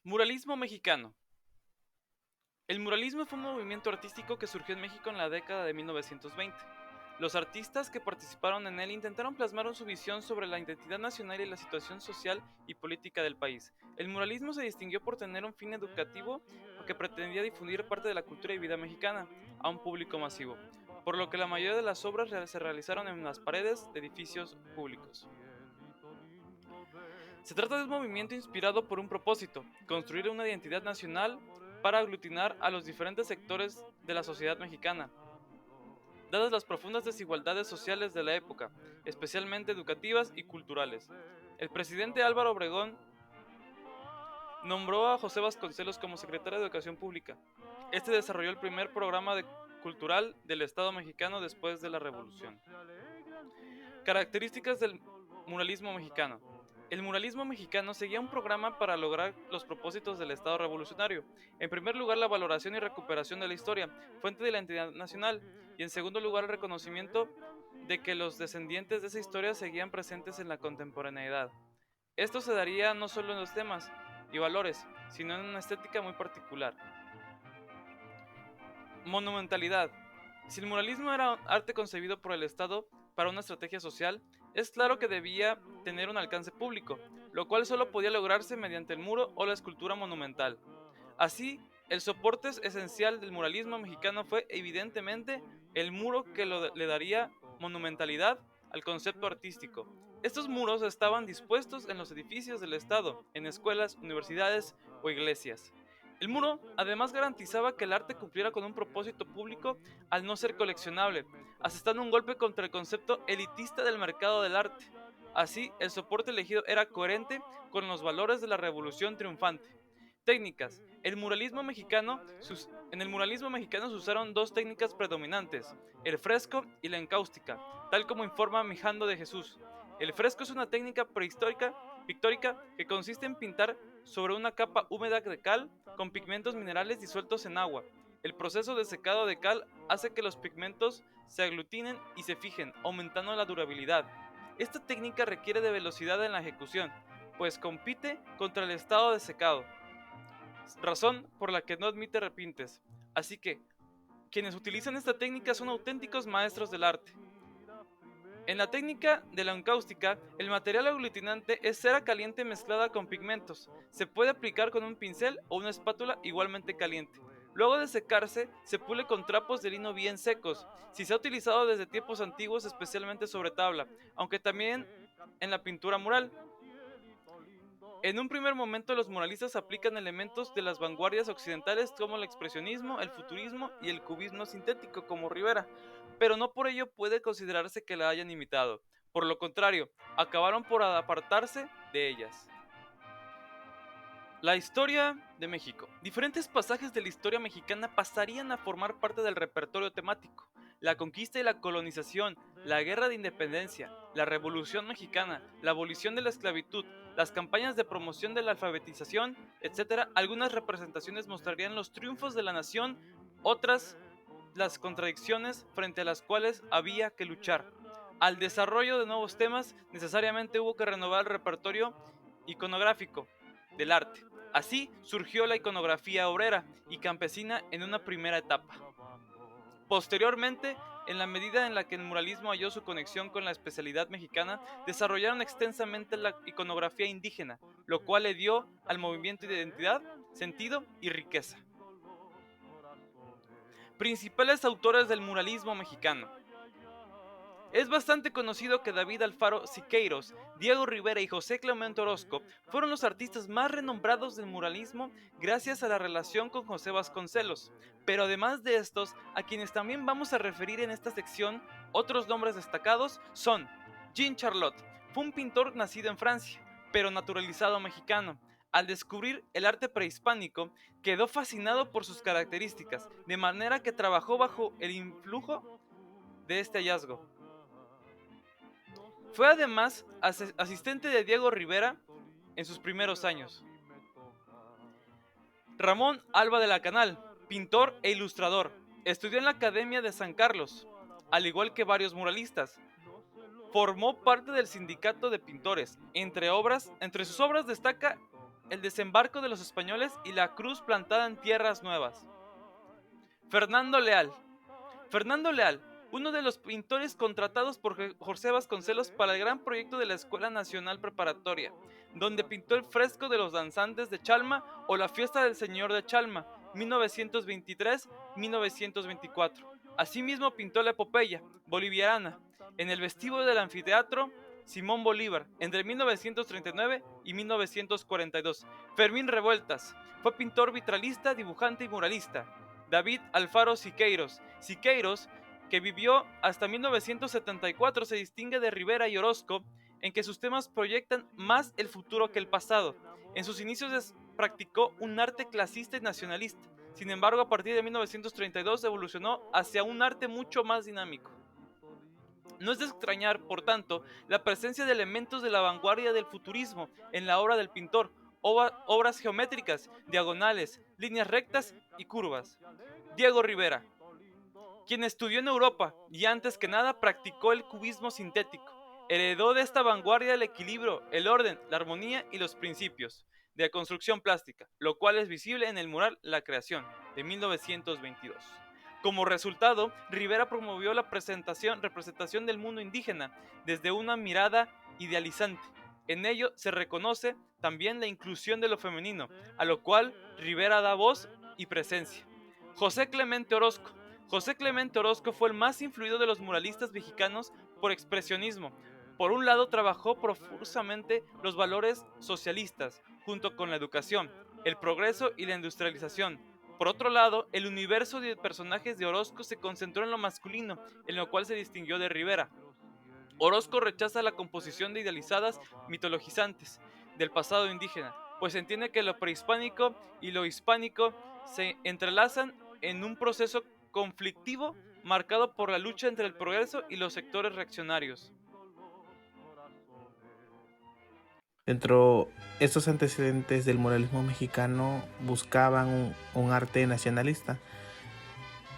Muralismo mexicano. El muralismo fue un movimiento artístico que surgió en México en la década de 1920. Los artistas que participaron en él intentaron plasmar su visión sobre la identidad nacional y la situación social y política del país. El muralismo se distinguió por tener un fin educativo que pretendía difundir parte de la cultura y vida mexicana a un público masivo, por lo que la mayoría de las obras se realizaron en las paredes de edificios públicos. Se trata de un movimiento inspirado por un propósito: construir una identidad nacional para aglutinar a los diferentes sectores de la sociedad mexicana, dadas las profundas desigualdades sociales de la época, especialmente educativas y culturales. El presidente Álvaro Obregón nombró a José Vasconcelos como secretario de Educación Pública. Este desarrolló el primer programa cultural del Estado mexicano después de la Revolución. Características del muralismo mexicano. El muralismo mexicano seguía un programa para lograr los propósitos del Estado revolucionario. En primer lugar, la valoración y recuperación de la historia, fuente de la identidad nacional, y en segundo lugar, el reconocimiento de que los descendientes de esa historia seguían presentes en la contemporaneidad. Esto se daría no solo en los temas y valores, sino en una estética muy particular. Monumentalidad. Si el muralismo era arte concebido por el Estado para una estrategia social, es claro que debía tener un alcance público, lo cual solo podía lograrse mediante el muro o la escultura monumental. Así, el soporte esencial del muralismo mexicano fue evidentemente el muro que le daría monumentalidad al concepto artístico. Estos muros estaban dispuestos en los edificios del Estado, en escuelas, universidades o iglesias. El muro además garantizaba que el arte cumpliera con un propósito público al no ser coleccionable, asestando un golpe contra el concepto elitista del mercado del arte. Así, el soporte elegido era coherente con los valores de la revolución triunfante. Técnicas. En el muralismo mexicano se usaron dos técnicas predominantes: el fresco y la encáustica, tal como informa Mijando de Jesús. El fresco es una técnica prehistórica pictórica que consiste en pintar sobre una capa húmeda de cal con pigmentos minerales disueltos en agua. El proceso de secado de cal hace que los pigmentos se aglutinen y se fijen, aumentando la durabilidad. Esta técnica requiere de velocidad en la ejecución, pues compite contra el estado de secado, razón por la que no admite repintes. Así que, quienes utilizan esta técnica son auténticos maestros del arte. En la técnica de la encáustica, el material aglutinante es cera caliente mezclada con pigmentos. Se puede aplicar con un pincel o una espátula igualmente caliente. Luego de secarse, se pule con trapos de lino bien secos. Si se ha utilizado desde tiempos antiguos, especialmente sobre tabla, aunque también en la pintura mural. En un primer momento, los muralistas aplican elementos de las vanguardias occidentales como el expresionismo, el futurismo y el cubismo sintético como Rivera, pero no por ello puede considerarse que la hayan imitado. Por lo contrario, acabaron por apartarse de ellas. La historia de México. Diferentes pasajes de la historia mexicana pasarían a formar parte del repertorio temático. La conquista y la colonización, la guerra de independencia, la revolución mexicana, la abolición de la esclavitud, las campañas de promoción de la alfabetización, etc. Algunas representaciones mostrarían los triunfos de la nación, otras las contradicciones frente a las cuales había que luchar. Al desarrollo de nuevos temas, necesariamente hubo que renovar el repertorio iconográfico del arte. Así surgió la iconografía obrera y campesina en una primera etapa. Posteriormente, en la medida en la que el muralismo halló su conexión con la especialidad mexicana, desarrollaron extensamente la iconografía indígena, lo cual le dio al movimiento identidad, sentido y riqueza. Principales autores del muralismo mexicano. Es bastante conocido que David Alfaro Siqueiros, Diego Rivera y José Clemente Orozco fueron los artistas más renombrados del muralismo gracias a la relación con José Vasconcelos. Pero además de estos, a quienes también vamos a referir en esta sección, otros nombres destacados son Jean Charlotte. Fue un pintor nacido en Francia, pero naturalizado mexicano. Al descubrir el arte prehispánico, quedó fascinado por sus características, de manera que trabajó bajo el influjo de este hallazgo. Fue además asistente de Diego Rivera en sus primeros años. Ramón Alba de la Canal, pintor e ilustrador, estudió en la Academia de San Carlos, al igual que varios muralistas. Formó parte del sindicato de pintores. Entre sus obras destaca el desembarco de los españoles y la cruz plantada en tierras nuevas. Fernando Leal. Fernando Leal, uno de los pintores contratados por José Vasconcelos para el gran proyecto de la Escuela Nacional Preparatoria, donde pintó el fresco de los danzantes de Chalma o la fiesta del Señor de Chalma, 1923-1924. Asimismo pintó la epopeya boliviana en el vestíbulo del anfiteatro Simón Bolívar entre 1939 y 1942. Fermín Revueltas fue pintor vitralista, dibujante y muralista. David Alfaro Siqueiros. Siqueiros, que vivió hasta 1974, se distingue de Rivera y Orozco en que sus temas proyectan más el futuro que el pasado. En sus inicios practicó un arte clasista y nacionalista. Sin embargo, a partir de 1932 evolucionó hacia un arte mucho más dinámico. No es de extrañar, por tanto, la presencia de elementos de la vanguardia del futurismo en la obra del pintor, obras geométricas, diagonales, líneas rectas y curvas. Diego Rivera, quien estudió en Europa y antes que nada practicó el cubismo sintético, heredó de esta vanguardia el equilibrio, el orden, la armonía y los principios de construcción plástica, lo cual es visible en el mural La Creación, de 1922. Como resultado, Rivera promovió la representación del mundo indígena desde una mirada idealizante. En ello se reconoce también la inclusión de lo femenino, a lo cual Rivera da voz y presencia. José Clemente Orozco. José Clemente Orozco fue el más influido de los muralistas mexicanos por expresionismo. Por un lado, trabajó profusamente los valores socialistas, junto con la educación, el progreso y la industrialización. Por otro lado, el universo de personajes de Orozco se concentró en lo masculino, en lo cual se distinguió de Rivera. Orozco rechaza la composición de idealizadas mitologizantes del pasado indígena, pues entiende que lo prehispánico y lo hispánico se entrelazan en un proceso conflictivo marcado por la lucha entre el progreso y los sectores reaccionarios. Dentro de estos antecedentes del muralismo mexicano buscaban un arte nacionalista.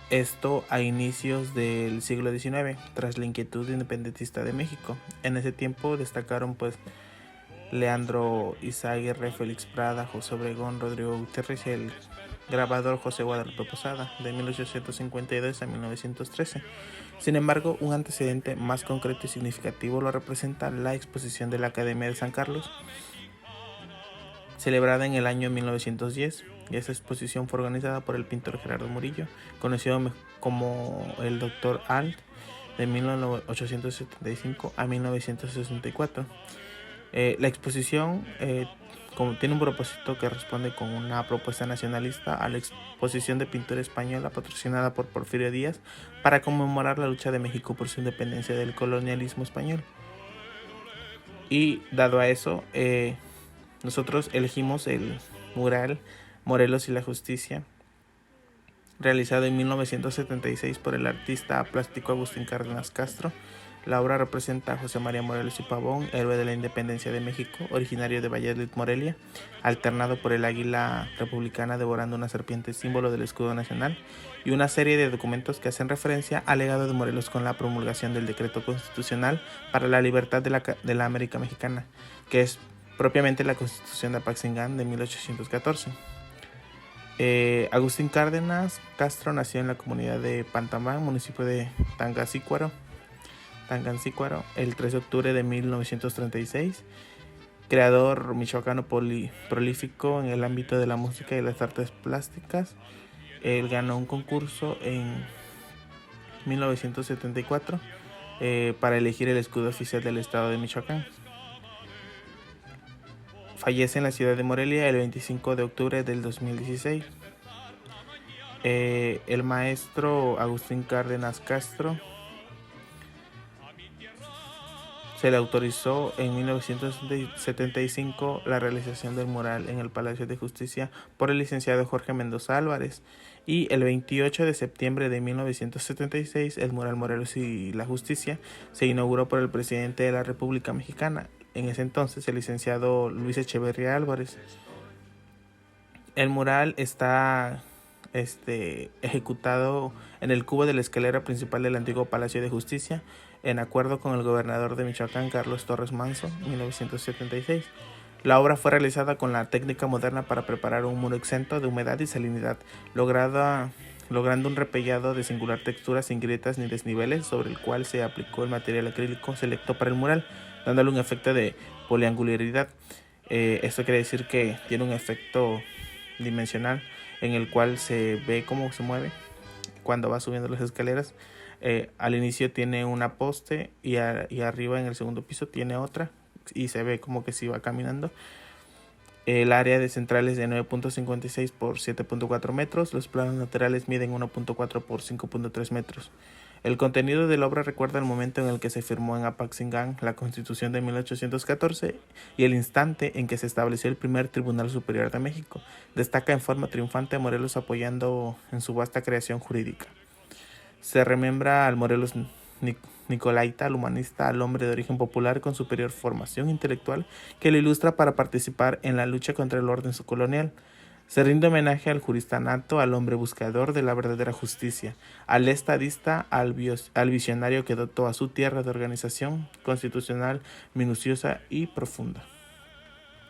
Esto a inicios del siglo XIX, tras la inquietud independentista de México. En ese tiempo destacaron Leandro Izaguirre, Félix Prada, José Obregón, Rodrigo Gutiérrez y el grabador José Guadalupe Posada, de 1852 a 1913. Sin embargo, un antecedente más concreto y significativo lo representa la exposición de la Academia de San Carlos, celebrada en el año 1910. Esa exposición fue organizada por el pintor Gerardo Murillo, conocido como el Dr. Alt, de 1875 a 1964. La exposición tiene un propósito que responde con una propuesta nacionalista a la exposición de pintura española patrocinada por Porfirio Díaz para conmemorar la lucha de México por su independencia del colonialismo español. Y dado a eso, nosotros elegimos el mural Morelos y la Justicia, realizado en 1976 por el artista plástico Agustín Cárdenas Castro. La obra representa a José María Morelos y Pavón, héroe de la independencia de México, originario de Valladolid, Morelia, alternado por el águila republicana devorando una serpiente, símbolo del escudo nacional, y una serie de documentos que hacen referencia al legado de Morelos con la promulgación del decreto constitucional para la libertad de la América Mexicana, que es propiamente la Constitución de Apaxingán de 1814. Agustín Cárdenas Castro nació en la comunidad de Pantamán, municipio de Tangancícuaro, el 3 de octubre de 1936. Creador michoacano prolífico en el ámbito de la música y las artes plásticas. Él ganó un concurso en 1974 para elegir el escudo oficial del estado de Michoacán. Fallece en la ciudad de Morelia el 25 de octubre del 2016. El maestro Agustín Cárdenas Castro se le autorizó en 1975 la realización del mural en el Palacio de Justicia por el licenciado Jorge Mendoza Álvarez, y el 28 de septiembre de 1976 el mural Morelos y la Justicia se inauguró por el presidente de la República Mexicana, en ese entonces el licenciado Luis Echeverría Álvarez. El mural está ejecutado en el cubo de la escalera principal del antiguo Palacio de Justicia, en acuerdo con el gobernador de Michoacán, Carlos Torres Manso, 1976. La obra fue realizada con la técnica moderna para preparar un muro exento de humedad y salinidad, logrando un repellado de singular textura sin grietas ni desniveles, sobre el cual se aplicó el material acrílico selecto para el mural, dándole un efecto de poliangularidad. Esto quiere decir que tiene un efecto dimensional en el cual se ve cómo se mueve cuando va subiendo las escaleras. Al inicio tiene una poste y arriba en el segundo piso tiene otra y se ve como que si va caminando. El área de central es de 9.56 por 7.4 metros. Los planos laterales miden 1.4 por 5.3 metros. El contenido de la obra recuerda el momento en el que se firmó en Apaxingán la Constitución de 1814 y el instante en que se estableció el primer Tribunal Superior de México. Destaca en forma triunfante a Morelos apoyando en su vasta creación jurídica. Se remembra al Morelos nicolaita, al humanista, al hombre de origen popular con superior formación intelectual que lo ilustra para participar en la lucha contra el orden subcolonial. Se rinde homenaje al jurista nato, al hombre buscador de la verdadera justicia, al estadista, al visionario que dotó a su tierra de organización constitucional minuciosa y profunda.